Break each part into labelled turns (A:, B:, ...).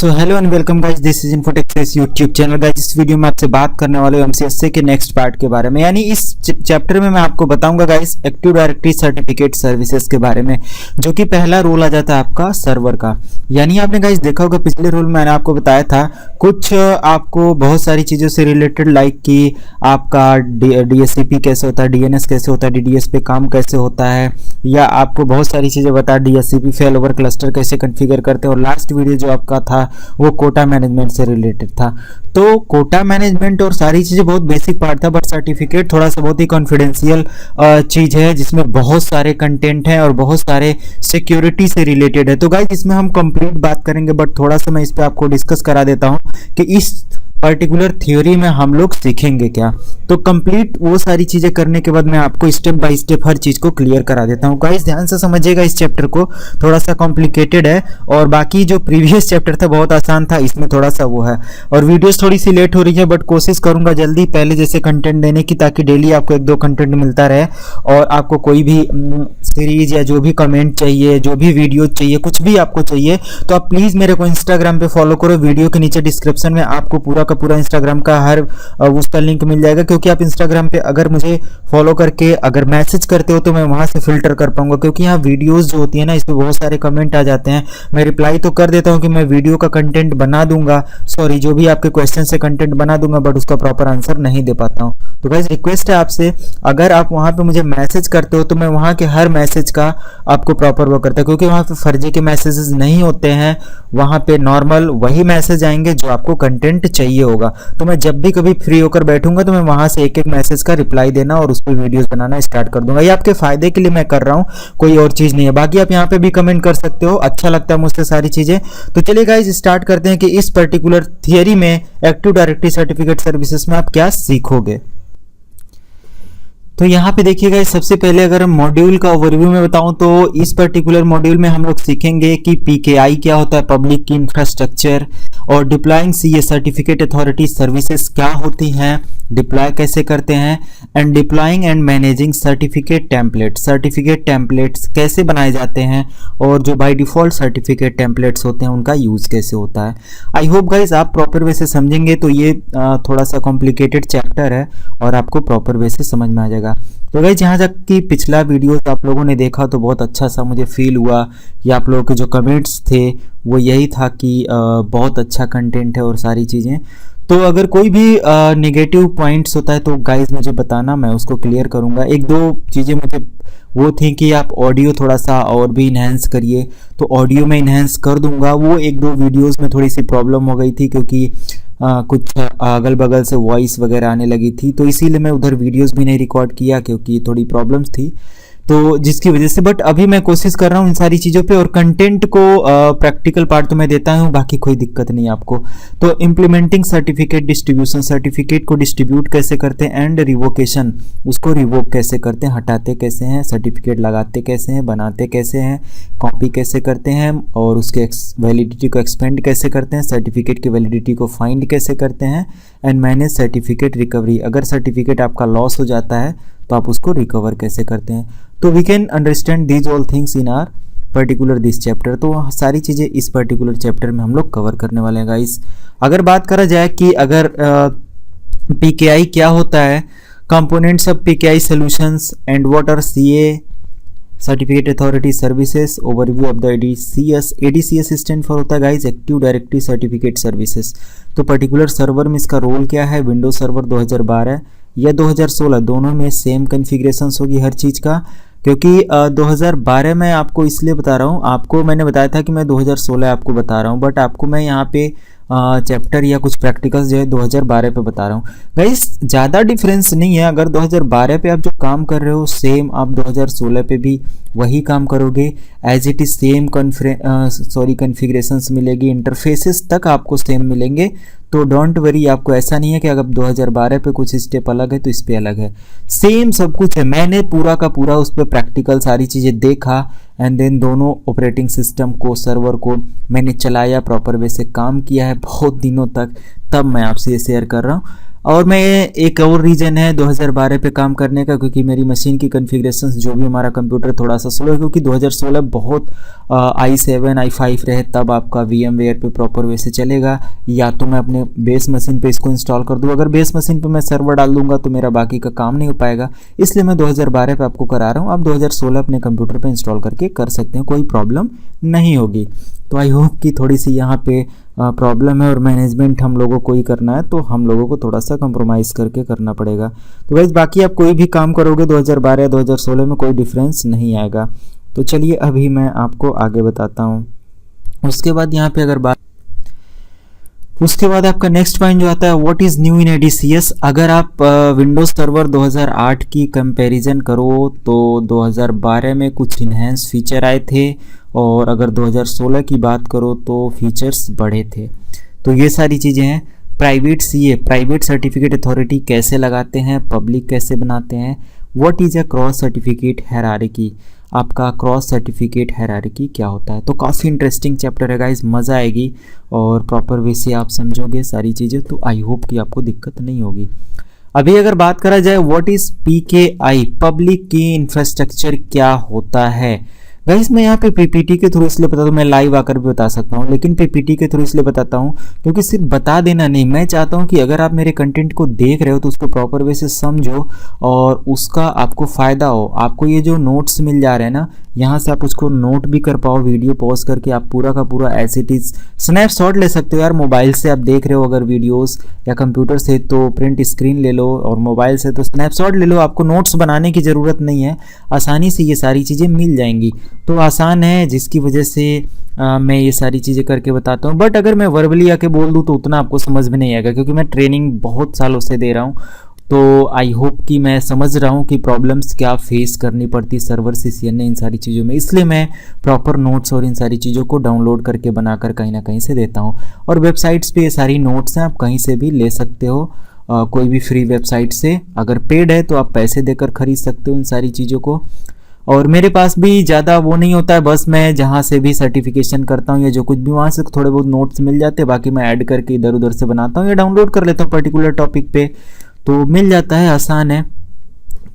A: So hello and welcome guys, this is Infotex YouTube channel. Guys इस video में आपसे बात करने वाले हूं एमसीएससी के नेक्स्ट पार्ट के बारे में, यानी इस चैप्टर में मैं आपको बताऊंगा guys active directory certificate services के बारे में, जो कि पहला रोल आ जाता है आपका सर्वर का। यानी आपने गाइस देखा होगा पिछले रोल में मैंने आपको बताया था कुछ आपको बहुत सारी चीज़ों से रिलेटेड, लाइक कि आपका डीएससीपी कैसे होता है, डीएनएस कैसे होता है, डीडीएस पे काम कैसे होता है, या आपको बहुत सारी चीज़ें बताया डीएससीपी फेल ओवर क्लस्टर कैसे कॉन्फ़िगर करते हैं। और लास्ट वीडियो जो आपका था वो कोटा मैनेजमेंट से रिलेटेड था। तो कोटा मैनेजमेंट और सारी चीज़ें बहुत बेसिक पार्ट था, बट सर्टिफिकेट थोड़ा सा बहुत ही कॉन्फिडेंशियल चीज़ है, जिसमें बहुत सारे कंटेंट हैं और बहुत सारे सिक्योरिटी से रिलेटेड है। तो गाइस इसमें हम कंप्लीट बात करेंगे, बट थोड़ा सा मैं इस पर आपको डिस्कस करा देता हूँ कि इस पर्टिकुलर थ्योरी में हम लोग सीखेंगे क्या। तो कंप्लीट वो सारी चीज़ें करने के बाद मैं आपको स्टेप बाय स्टेप हर चीज़ को क्लियर करा देता हूँ। गाइस ध्यान से समझिएगा, इस चैप्टर को थोड़ा सा कॉम्प्लिकेटेड है और बाकी जो प्रीवियस चैप्टर था बहुत आसान था, इसमें थोड़ा सा वो है। और वीडियोस थोड़ी सी लेट हो रही है, बट कोशिश करूंगा जल्दी पहले जैसे कंटेंट देने की, ताकि डेली आपको एक दो कंटेंट मिलता रहे। और आपको कोई भी सीरीज या जो भी कमेंट चाहिए, जो भी वीडियो चाहिए, कुछ भी आपको चाहिए, तो आप प्लीज़ मेरे को इंस्टाग्राम पे फॉलो करो। वीडियो के नीचे डिस्क्रिप्शन में आपको पूरा का पूरा इंस्टाग्राम का हर उसका लिंक मिल जाएगा, क्योंकि आप इंस्टाग्राम पे अगर मुझे फॉलो करके अगर मैसेज करते हो तो मैं वहाँ से फिल्टर कर पाऊंगा, क्योंकि यहाँ वीडियोस जो होती है ना, इस पर बहुत सारे कमेंट आ जाते हैं। मैं रिप्लाई तो कर देता हूँ कि मैं वीडियो का कंटेंट बना दूंगा, सॉरी जो भी आपके क्वेश्चन से कंटेंट बना दूंगा, बट उसका प्रॉपर आंसर नहीं दे पाता हूँ। तो गाइस रिक्वेस्ट है आपसे, अगर आप वहाँ पे मुझे मैसेज करते हो तो मैं वहाँ के हर मैसेज का आपको प्रॉपर वो करता हूँ, क्योंकि वहाँ पे फर्जी के मैसेजेस नहीं होते हैं। वहाँ पे नॉर्मल वही मैसेज आएंगे जो आपको कंटेंट चाहिए होगा। तो मैं जब भी कभी फ्री होकर बैठूंगा तो मैं वहाँ से एक एक मैसेज का रिप्लाई देना और उस पर वीडियोस बनाना स्टार्ट कर दूंगा। ये आपके फायदे के लिए मैं कर रहा हूँ, कोई और चीज़ नहीं है। बाकी आप यहाँ पे भी कमेंट कर सकते हो, अच्छा लगता है मुझसे सारी चीज़ें। तो चलिए गाइस स्टार्ट करते हैं कि इस पर्टिकुलर थियरी में एक्टिव डायरेक्टरी सर्टिफिकेट सर्विसेज में आप क्या सीखोगे। तो यहाँ पे देखिएगा, सबसे पहले अगर मॉड्यूल का ओवरव्यू में बताऊं तो इस पर्टिकुलर मॉड्यूल में हम लोग सीखेंगे कि पीकेआई क्या होता है, पब्लिक की इंफ्रास्ट्रक्चर, और deploying CA certificate authority services क्या होती हैं, डिप्लॉय कैसे करते हैं, and deploying and managing certificate templates कैसे बनाए जाते हैं, और जो बाय डिफ़ॉल्ट सर्टिफिकेट टेम्पलेट्स होते हैं उनका यूज़ कैसे होता है। आई होप गाइज आप प्रॉपर वे से समझेंगे, तो ये थोड़ा सा कॉम्प्लिकेटेड चैप्टर है और आपको प्रॉपर वे से समझ में आ जाएगा। तो गाइज जहाँ तक कि पिछला वीडियो आप लोगों ने देखा तो बहुत अच्छा सा मुझे फील हुआ, या आप लोगों के जो कमेंट्स थे वो यही था कि बहुत अच्छा कंटेंट है और सारी चीज़ें। तो अगर कोई भी नेगेटिव पॉइंट्स होता है तो गाइज मुझे बताना, मैं उसको क्लियर करूँगा। एक दो चीज़ें मुझे वो थी कि आप ऑडियो थोड़ा सा और भी इन्हेंस करिए, तो ऑडियो में इन्हेंस कर दूंगा। वो एक दो वीडियोस में थोड़ी सी प्रॉब्लम हो गई थी, क्योंकि कुछ अगल बगल से वॉइस वगैरह आने लगी थी, तो इसीलिए मैं उधर वीडियोस भी नहीं रिकॉर्ड किया, क्योंकि थोड़ी प्रॉब्लम्स थी, तो जिसकी वजह से। बट अभी मैं कोशिश कर रहा हूँ इन सारी चीज़ों पे, और कंटेंट को प्रैक्टिकल पार्ट तो मैं देता हूँ, बाकी कोई दिक्कत नहीं आपको। तो इम्प्लीमेंटिंग सर्टिफिकेट डिस्ट्रीब्यूशन, सर्टिफिकेट को डिस्ट्रीब्यूट कैसे करते हैं, एंड रिवोकेशन, उसको रिवोक कैसे करते हैं, हटाते कैसे हैं, सर्टिफिकेट लगाते कैसे हैं, बनाते कैसे हैं, कॉपी कैसे करते हैं, और उसके वैलिडिटी को एक्सपेंड कैसे करते हैं, सर्टिफिकेट की वैलिडिटी को फाइंड कैसे करते हैं, एंड मैनेज सर्टिफिकेट रिकवरी, अगर सर्टिफिकेट आपका लॉस हो जाता है तो आप उसको रिकवर कैसे करते हैं। तो we can understand these all things in our particular this chapter. तो सारी चीज़ें इस पर्टिकुलर चैप्टर में हम लोग कवर करने वाले हैं गाइस। अगर बात करा जाए कि अगर पीकेआई क्या होता है, components of PKI solutions and what are CA certificate authority services, overview of the ADCS stand for होता है guys active directory certificate services. तो पर्टिकुलर सर्वर में इसका रोल क्या है, विंडोज सर्वर 2012 या 2016 दोनों में सेम कन्फिग्रेशंस होगी हर चीज़ का, क्योंकि 2012 में आपको इसलिए बता रहा हूँ, आपको मैंने बताया था कि मैं 2016 आपको बता रहा हूँ, बट आपको मैं यहाँ पे चैप्टर या कुछ प्रैक्टिकल्स जो है 2012 पे बता रहा हूँ। गाइस ज़्यादा डिफरेंस नहीं है, अगर 2012 पे आप जो काम कर रहे हो सेम आप 2016 पे भी वही काम करोगे, as it is same configurations मिलेगी, इंटरफेसेस तक आपको सेम मिलेंगे। तो डोंट वरी, आपको ऐसा नहीं है कि अगर 2012 पे कुछ स्टेप अलग है तो इस पे अलग है, सेम सब कुछ है। मैंने पूरा का पूरा उस पर प्रैक्टिकल सारी चीज़ें देखा, एंड देन दोनों ऑपरेटिंग सिस्टम को, सर्वर को मैंने चलाया, प्रॉपर वे से काम किया है बहुत दिनों तक, तब मैं आपसे ये शेयर कर रहा हूँ। और मैं एक और रीज़न है 2012 पे काम करने का, क्योंकि मेरी मशीन की कॉन्फ़िगरेशंस जो भी हमारा कंप्यूटर थोड़ा सा स्लो है, क्योंकि 2016 बहुत i7 i5 रहे तब आपका VMware पे प्रॉपर वे से चलेगा, या तो मैं अपने बेस मशीन पे इसको इंस्टॉल कर दूँ। अगर बेस मशीन पे मैं सर्वर डाल दूंगा तो मेरा बाकी का काम नहीं हो पाएगा, इसलिए मैं 2012 पे आपको करा रहा हूँ। आप 2016 अपने कंप्यूटर पे इंस्टॉल करके कर सकते हैं, कोई प्रॉब्लम नहीं होगी। तो आई होप कि थोड़ी सी यहाँ पे प्रॉब्लम है और मैनेजमेंट हम लोगों को ही करना है, तो हम लोगों को थोड़ा सा कंप्रोमाइज़ करके करना पड़ेगा। तो गाइस बाकी आप कोई भी काम करोगे 2012 या 2016 में कोई डिफरेंस नहीं आएगा। तो चलिए अभी मैं आपको आगे बताता हूँ। उसके बाद यहाँ पे उसके बाद आपका नेक्स्ट पॉइंट जो आता है, what is new in ADCS। अगर आप विंडोज सर्वर 2008 की कंपैरिजन करो तो 2012 में कुछ इन्हेंस फीचर आए थे, और अगर 2016 की बात करो तो फीचर्स बढ़े थे। तो ये सारी चीज़ें हैं। Private CA, private certificate authority कैसे लगाते हैं, पब्लिक कैसे बनाते हैं, what is a cross certificate hierarchy, आपका क्रॉस सर्टिफिकेट हायरार्की क्या होता है। तो काफ़ी इंटरेस्टिंग चैप्टर है गाइस, मज़ा आएगी और प्रॉपर वे से आप समझोगे सारी चीज़ें, तो आई होप कि आपको दिक्कत नहीं होगी। अभी अगर बात करा जाए what is PKI, public key infrastructure क्या होता है। गाइस मैं यहाँ पे PPT के थ्रू इसलिए बताता हूँ, मैं लाइव आकर भी बता सकता हूँ, लेकिन PPT के थ्रू इसलिए बताता हूँ क्योंकि सिर्फ बता देना नहीं, मैं चाहता हूँ कि अगर आप मेरे कंटेंट को देख रहे हो तो उसको प्रॉपर वे से समझो और उसका आपको फ़ायदा हो। आपको ये जो नोट्स मिल जा रहे हैं ना, यहाँ से आप उसको नोट भी कर पाओ, वीडियो पॉज करके आप पूरा का पूरा एज इट इज़ स्नैपशॉट ले सकते हो। यार मोबाइल से आप देख रहे हो अगर वीडियोस, या कंप्यूटर से तो प्रिंट स्क्रीन ले लो, और मोबाइल से तो स्नैपशॉट ले लो। आपको नोट्स बनाने की ज़रूरत नहीं है, आसानी से ये सारी चीज़ें मिल जाएंगी। तो आसान है, जिसकी वजह से मैं ये सारी चीज़ें करके बताता हूँ। बट अगर मैं वर्बली आके बोल दूँ तो उतना आपको समझ में नहीं आएगा, क्योंकि मैं ट्रेनिंग बहुत सालों से दे रहा हूँ। तो आई होप कि मैं समझ रहा हूँ कि प्रॉब्लम्स क्या फेस करनी पड़ती है सर्वर से CNA इन सारी चीज़ों में, इसलिए मैं प्रॉपर नोट्स और इन सारी चीज़ों को डाउनलोड करके बनाकर कहीं ना कहीं से देता हूँ। और वेबसाइट्स पे ये सारी नोट्स हैं, आप कहीं से भी ले सकते हो, कोई भी फ्री वेबसाइट से। अगर पेड है तो आप पैसे देकर खरीद सकते हो इन सारी चीज़ों को। और मेरे पास भी ज़्यादा वो नहीं होता है, बस मैं जहाँ से भी सर्टिफिकेशन करता हूँ या जो कुछ भी वहाँ से थोड़े बहुत नोट्स मिल जाते हैं, बाकी मैं ऐड करके इधर उधर से बनाता हूँ या डाउनलोड कर लेता हूँ पर्टिकुलर टॉपिक पे, तो मिल जाता है, आसान है।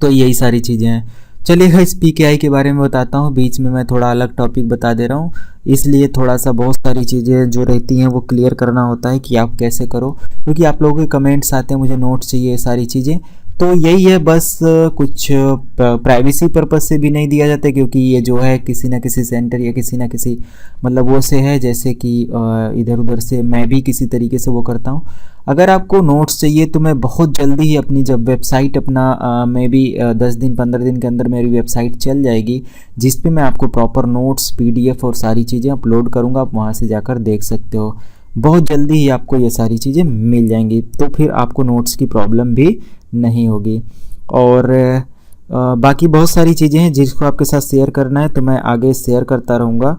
A: तो यही सारी चीज़ें हैं। चलिए इस PKI के बारे में बताता हूँ, बीच में मैं थोड़ा अलग टॉपिक बता दे रहा हूँ, इसलिए थोड़ा सा बहुत सारी चीज़ें जो रहती हैं वो क्लियर करना होता है कि आप कैसे करो, क्योंकि आप लोगों के कमेंट्स आते हैं मुझे नोट्स चाहिए सारी चीज़ें। तो यही है बस, कुछ प्राइवेसी पर्पस से भी नहीं दिया जाता, क्योंकि ये जो है किसी ना किसी सेंटर या किसी ना किसी मतलब वो से है, जैसे कि इधर उधर से मैं भी किसी तरीके से वो करता हूँ। अगर आपको नोट्स चाहिए तो मैं बहुत जल्दी ही अपनी जब वेबसाइट अपना मैं भी 10 दिन 15 दिन के अंदर मेरी वेबसाइट चल जाएगी, जिस पे मैं आपको प्रॉपर नोट्स PDF और सारी चीज़ें अपलोड करूँगा, आप वहाँ से जाकर देख सकते हो। बहुत जल्दी ही आपको ये सारी चीज़ें मिल जाएंगी, तो फिर आपको नोट्स की प्रॉब्लम भी नहीं होगी। और बाकी बहुत सारी चीज़ें हैं जिसको आपके साथ शेयर करना है, तो मैं आगे शेयर करता रहूँगा।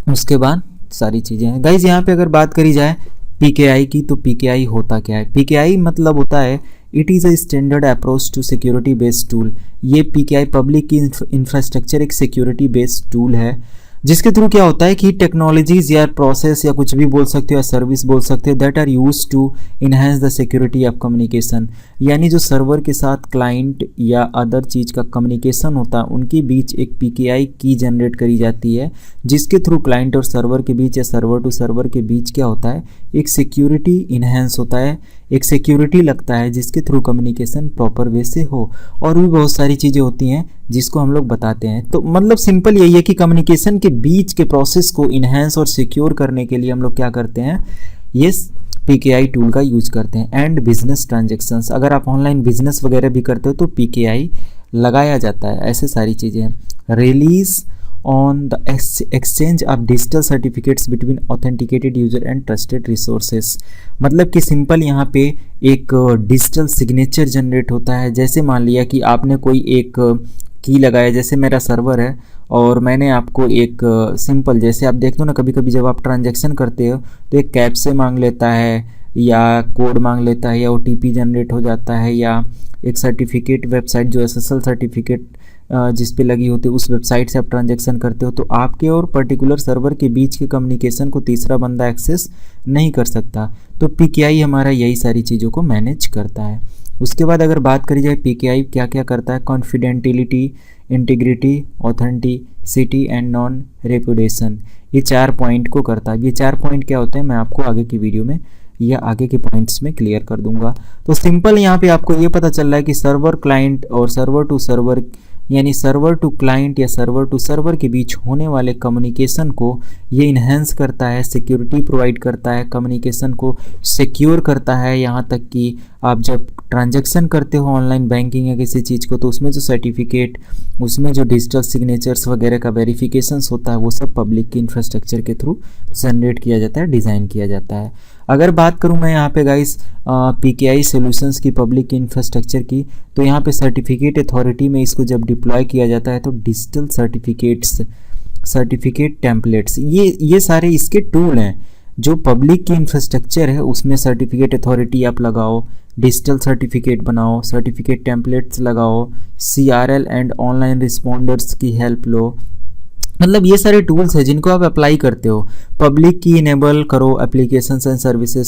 A: उसके बाद सारी चीज़ें हैं गाइज। यहाँ पे अगर बात करी जाए PKI की, तो PKI होता क्या है। PKI मतलब होता है it is a standard approach to security based tool. ये PKI पब्लिक की इंफ्रास्ट्रक्चर एक सिक्योरिटी बेस्ड टूल है, जिसके थ्रू क्या होता है कि टेक्नोलॉजीज या प्रोसेस या कुछ भी बोल सकते हो या सर्विस बोल सकते हो, that are use to enhance the security of communication. यानी जो सर्वर के साथ क्लाइंट या अदर चीज़ का कम्युनिकेशन होता है, उनके बीच एक PKI की जनरेट करी जाती है, जिसके थ्रू क्लाइंट और सर्वर के बीच या सर्वर टू सर्वर के बीच क्या होता है, एक सिक्योरिटी इन्हेंस होता है, एक सिक्योरिटी लगता है, जिसके थ्रू कम्युनिकेशन प्रॉपर वे से हो। और भी बहुत सारी चीज़ें होती हैं जिसको हम लोग बताते हैं। तो मतलब सिंपल यही है कि कम्युनिकेशन के बीच के प्रोसेस को इन्हेंस और सिक्योर करने के लिए हम लोग क्या करते हैं, ये PKI टूल का यूज करते हैं। एंड बिजनेस ट्रांजेक्शन्स, अगर आप ऑनलाइन बिजनेस वगैरह भी करते हो तो PKI लगाया जाता है। ऐसे सारी चीज़ें। Release on the exchange of digital certificates between authenticated user and trusted resources। मतलब कि सिंपल यहाँ पे एक डिजिटल सिग्नेचर जनरेट होता है। जैसे मान लिया कि आपने कोई एक की लगाया, जैसे मेरा सर्वर है और मैंने आपको एक सिंपल, जैसे आप देखते हो ना कभी कभी जब आप ट्रांजैक्शन करते हो तो एक कैप्चा मांग लेता है या कोड मांग लेता है या OTP जनरेट हो जाता है, या एक सर्टिफिकेट वेबसाइट जो SSL सर्टिफिकेट जिस पे लगी होती है उस वेबसाइट से आप ट्रांजैक्शन करते हो, तो आपके और पर्टिकुलर सर्वर के बीच के कम्युनिकेशन को तीसरा बंदा एक्सेस नहीं कर सकता। तो PKI हमारा यही सारी चीज़ों को मैनेज करता है। उसके बाद अगर बात करी जाए PKI क्या क्या करता है, confidentiality, integrity, authenticity and non reputation, ये 4 पॉइंट को करता है। ये 4 पॉइंट क्या होते हैं मैं आपको आगे की वीडियो में या आगे के पॉइंट्स में क्लियर कर दूंगा। तो सिंपल यहाँ पे आपको ये पता चल रहा है कि सर्वर क्लाइंट और सर्वर टू सर्वर यानी सर्वर टू क्लाइंट या सर्वर टू सर्वर के बीच होने वाले कम्युनिकेशन को ये इन्हेंस करता है, सिक्योरिटी प्रोवाइड करता है, कम्युनिकेशन को सिक्योर करता है। यहाँ तक कि आप जब ट्रांजैक्शन करते हो ऑनलाइन बैंकिंग या किसी चीज़ को, तो उसमें जो सर्टिफिकेट, उसमें जो डिजिटल सिग्नेचर्स वगैरह का वेरिफिकेशंस होता है वो सब पब्लिक की इंफ्रास्ट्रक्चर के थ्रू जनरेट किया जाता है, डिज़ाइन किया जाता है। अगर बात करूं मैं यहाँ पे गाइस PKI सॉल्यूशंस की पब्लिक इंफ्रास्ट्रक्चर की, तो यहाँ पे सर्टिफिकेट अथॉरिटी में इसको जब डिप्लॉय किया जाता है तो डिजिटल सर्टिफिकेट टेम्पलेट्स, ये सारे इसके टूल हैं। जो पब्लिक की इंफ्रास्ट्रक्चर है उसमें सर्टिफिकेट अथॉरिटी आप लगाओ, डिजिटल सर्टिफिकेट बनाओ, सर्टिफिकेट टेम्पलेट्स लगाओ, CRL एंड ऑनलाइन रिस्पॉन्डर्स की हेल्प लो। मतलब ये सारे टूल्स हैं जिनको आप अप्लाई करते हो। पब्लिक की इनेबल करो, एप्लीकेशंस एंड सर्विसेज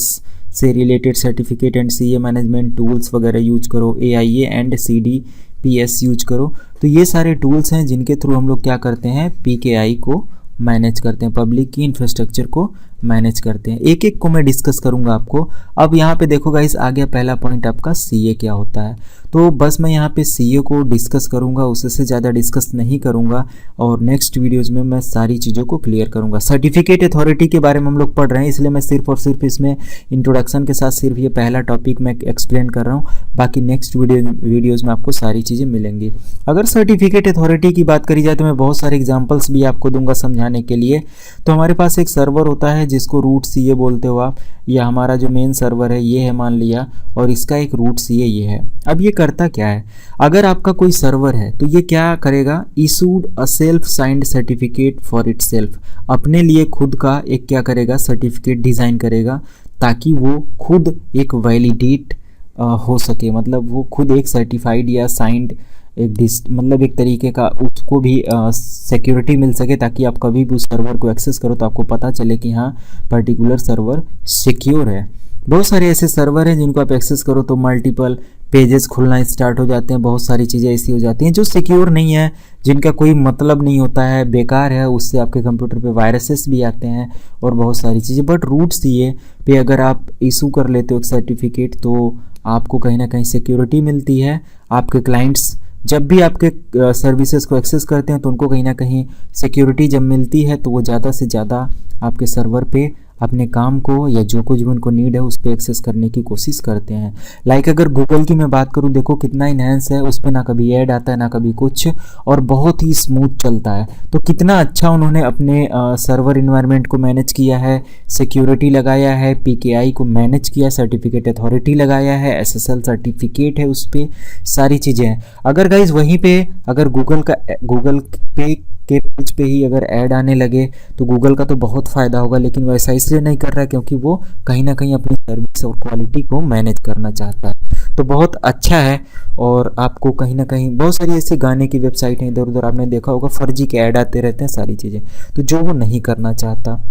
A: से related certificate and CA management tools वगैरह यूज करो, AIA एंड CDPS यूज करो। तो ये सारे टूल्स हैं जिनके थ्रू हम लोग क्या करते हैं, PKI को मैनेज करते हैं, पब्लिक की इंफ्रास्ट्रक्चर को मैनेज करते हैं। एक एक को मैं डिस्कस करूंगा आपको। अब यहाँ पे देखो गाइस, आ गया पहला पॉइंट आपका CA क्या होता है। तो बस मैं यहाँ पे CA को डिस्कस करूंगा, उससे ज़्यादा डिस्कस नहीं करूंगा, और नेक्स्ट वीडियोज़ में मैं सारी चीज़ों को क्लियर करूंगा। सर्टिफिकेट अथॉरिटी के बारे में हम लोग पढ़ रहे हैं, इसलिए मैं सिर्फ और सिर्फ इसमें इंट्रोडक्शन के साथ सिर्फ ये पहला टॉपिक मैं एक्सप्लेन कर रहा हूँ। बाकी नेक्स्ट वीडियोज़ में आपको सारी चीज़ें मिलेंगी। अगर सर्टिफिकेट अथॉरिटी की बात करी जाए तो मैं बहुत सारे एग्जाम्पल्स भी आपको दूंगा समझाने के लिए। तो हमारे पास एक सर्वर होता है जिसको रूट CA बोलते हो आप, या हमारा जो मेन सर्वर है ये है मान लिया, और इसका एक रूट CA ये है। अब ये करता क्या है, अगर आपका कोई सर्वर है तो ये क्या करेगा, issued a self signed certificate for itself, अपने लिए खुद का एक क्या करेगा, सर्टिफिकेट डिज़ाइन करेगा ताकि वो खुद एक वैलिडेट हो सके। मतलब वो खुद एक सर्टिफाइड या साइंड मतलब एक तरीके का उसको भी सिक्योरिटी मिल सके, ताकि आप कभी भी उस सर्वर को एक्सेस करो तो आपको पता चले कि हाँ पर्टिकुलर सर्वर सिक्योर है। बहुत सारे ऐसे सर्वर हैं जिनको आप एक्सेस करो तो मल्टीपल पेजेस खुलना स्टार्ट हो जाते हैं, बहुत सारी चीज़ें ऐसी हो जाती हैं जो सिक्योर नहीं है, जिनका कोई मतलब नहीं होता है, बेकार है, उससे आपके कंप्यूटर पे वायरसेस भी आते हैं और बहुत सारी चीज़ें। बट रूट CA पे अगर आप इशू कर लेते हो एक सर्टिफिकेट तो आपको कहीं ना कहीं सिक्योरिटी मिलती है। आपके क्लाइंट्स जब भी आपके सर्विसेज को एक्सेस करते हैं तो उनको कहीं ना कहीं सिक्योरिटी जब मिलती है तो वो ज़्यादा से ज़्यादा आपके सर्वर पे अपने काम को या जो कुछ भी उनको नीड है उस पर एक्सेस करने की कोशिश करते हैं। लाइक अगर गूगल की मैं बात करूं, देखो कितना इनहेंस है, उस पर ना कभी ऐड आता है ना कभी कुछ, और बहुत ही स्मूथ चलता है। तो कितना अच्छा उन्होंने अपने सर्वर इन्वायरमेंट को मैनेज किया है, सिक्योरिटी लगाया है, PKI को मैनेज किया, सर्टिफिकेट अथॉरिटी लगाया है, SSL सर्टिफिकेट है, उस पर सारी चीज़ें हैं। अगर गाइज वहीं पे अगर गूगल पे के पेज पे ही अगर ऐड आने लगे तो गूगल का तो बहुत फ़ायदा होगा, लेकिन वैसा इसलिए नहीं कर रहा है क्योंकि वो कहीं ना कहीं अपनी सर्विस और क्वालिटी को मैनेज करना चाहता है। तो बहुत अच्छा है। और आपको कहीं ना कहीं बहुत सारी ऐसे गाने की वेबसाइट हैं इधर उधर, आपने देखा होगा फर्जी के ऐड आते रहते हैं सारी चीज़ें, तो जो वो नहीं करना चाहता।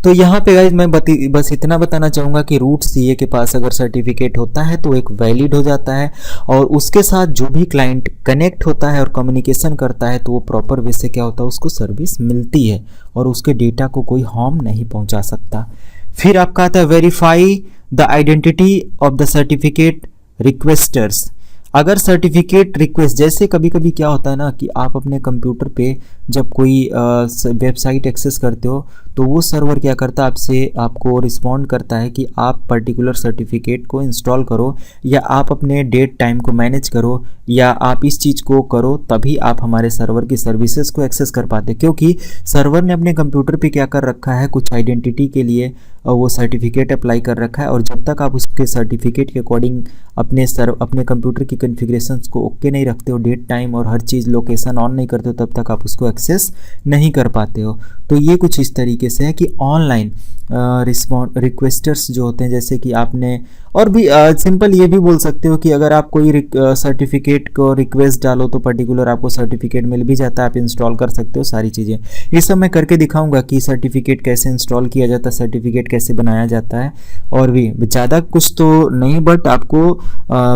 A: तो यहाँ पे गाइज मैं बस इतना बताना चाहूँगा कि रूट CA के पास अगर सर्टिफिकेट होता है तो एक वैलिड हो जाता है, और उसके साथ जो भी क्लाइंट कनेक्ट होता है और कम्युनिकेशन करता है तो वो प्रॉपर वे से क्या होता है, उसको सर्विस मिलती है और उसके डेटा को कोई हार्म नहीं पहुँचा सकता। फिर आपका आता है verify the identity of the certificate requesters. अगर सर्टिफिकेट रिक्वेस्ट, जैसे कभी कभी क्या होता है ना कि आप अपने कंप्यूटर पे जब कोई वेबसाइट एक्सेस करते हो तो वो सर्वर क्या करता है, आपको रिस्पॉन्ड करता है कि आप पर्टिकुलर सर्टिफिकेट को इंस्टॉल करो, या आप अपने डेट टाइम को मैनेज करो, या आप इस चीज़ को करो, तभी आप हमारे सर्वर की सर्विसेज को एक्सेस कर पाते। क्योंकि सर्वर ने अपने कंप्यूटर पे क्या कर रखा है, कुछ आइडेंटिटी के लिए वो सर्टिफिकेट अप्लाई कर रखा है, और जब तक आप उसके सर्टिफिकेट के अकॉर्डिंग अपने कंप्यूटर की कॉन्फ़िगरेशंस को ओके नहीं रखते हो, डेट टाइम और हर चीज़ लोकेशन ऑन नहीं करते हो, तब तक आप उसको एक्सेस नहीं कर पाते हो। तो ये कुछ इस तरीके से है कि ऑनलाइन रिक्वेस्टर्स जो होते हैं, जैसे कि आपने और भी सिंपल ये भी बोल सकते हो कि अगर आप कोई सर्टिफिकेट को रिक्वेस्ट डालो तो पर्टिकुलर आपको सर्टिफिकेट मिल भी जाता है, आप इंस्टॉल कर सकते हो सारी चीज़ें। ये सब मैं करके दिखाऊंगा कि सर्टिफिकेट कैसे इंस्टॉल किया जाता है, सर्टिफिकेट कैसे बनाया जाता है, और भी ज़्यादा कुछ तो नहीं, बट आपको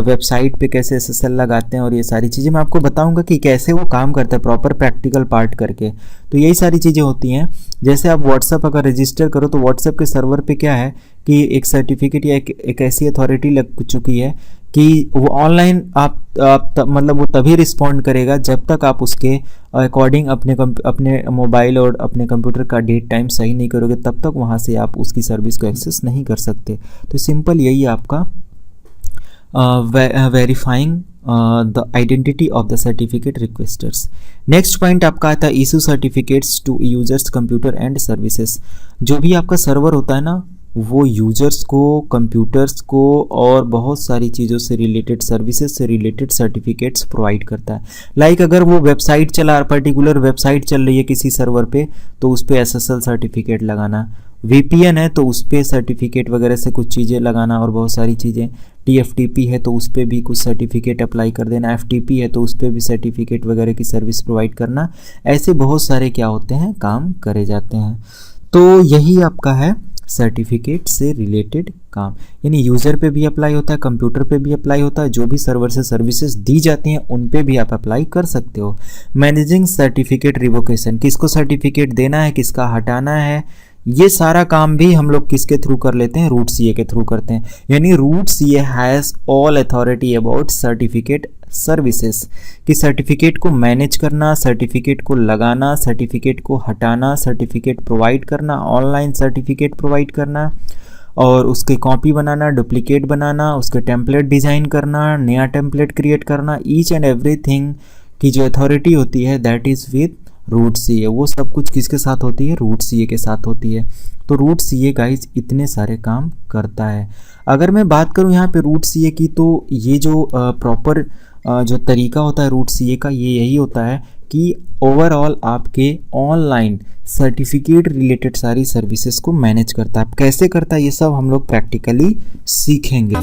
A: वेबसाइट पे कैसे SSL लगाते हैं और ये सारी चीज़ें मैं आपको बताऊंगा कि कैसे वो काम करता है प्रॉपर प्रैक्टिकल पार्ट करके। तो यही सारी चीज़ें होती हैं। जैसे आप व्हाट्सअप अगर रजिस्टर करो तो व्हाट्सअप के सर्वर पे क्या है कि एक सर्टिफिकेट या एक ऐसी अथॉरिटी लग चुकी है कि वो ऑनलाइन मतलब वो तभी रिस्पॉन्ड करेगा जब तक आप उसके अकॉर्डिंग अपने मोबाइल और अपने कंप्यूटर का डेट टाइम सही नहीं करोगे, तब तक वहाँ से आप उसकी सर्विस को एक्सेस नहीं कर सकते। तो सिंपल यही है आपका verifying the identity of the certificate requesters. Next point आपका आता है issue certificates to users computer and services. जो भी आपका सर्वर होता है ना, वो यूजर्स को, कंप्यूटर्स को और बहुत सारी चीज़ों से रिलेटेड, सर्विसेज से रिलेटेड सर्टिफिकेट्स प्रोवाइड करता है। लाइक अगर वो वेबसाइट पर्टिकुलर वेबसाइट चल रही है किसी सर्वर पे, तो उस पर SSL सर्टिफिकेट लगाना, VPN है तो उस पर सर्टिफिकेट वगैरह से कुछ चीज़ें लगाना और बहुत सारी चीज़ें, TFTP है तो उस पर भी कुछ सर्टिफिकेट अप्लाई कर देना, FTP है तो उस पर भी सर्टिफिकेट वगैरह की सर्विस प्रोवाइड करना, ऐसे बहुत सारे क्या होते हैं काम करे जाते हैं। तो यही आपका है सर्टिफिकेट से रिलेटेड काम, यानी यूज़र पे भी अप्लाई होता है, कंप्यूटर पे भी अप्लाई होता है, जो भी सर्वर से सर्विसेज दी जाती हैं उन पे भी आप अप्लाई कर सकते हो। मैनेजिंग सर्टिफिकेट रिवोकेशन, किसको सर्टिफिकेट देना है, किसका हटाना है, ये सारा काम भी हम लोग किसके थ्रू कर लेते हैं, रूट CA के थ्रू करते हैं। यानी root CA has all authority about certificate services, कि सर्टिफिकेट को मैनेज करना, सर्टिफिकेट को लगाना, सर्टिफिकेट को हटाना, सर्टिफिकेट प्रोवाइड करना, ऑनलाइन सर्टिफिकेट प्रोवाइड करना और उसके कॉपी बनाना, डुप्लीकेट बनाना, उसके टेम्पलेट डिज़ाइन करना, नया टेम्पलेट क्रिएट करना, ईच एंड एवरीथिंग की जो अथॉरिटी होती है that is with root CA। वो सब कुछ किसके साथ होती है, रूट CA के साथ होती है। तो रूट CA गाइज इतने सारे काम करता है। अगर मैं बात करूँ यहाँ पे रूट CA की, तो ये जो प्रॉपर जो तरीका होता है रूट CA का, ये यही होता है कि ओवरऑल आपके ऑनलाइन सर्टिफिकेट रिलेटेड सारी सर्विसेज को मैनेज करता है। आप कैसे करता है ये सब हम लोग प्रैक्टिकली सीखेंगे।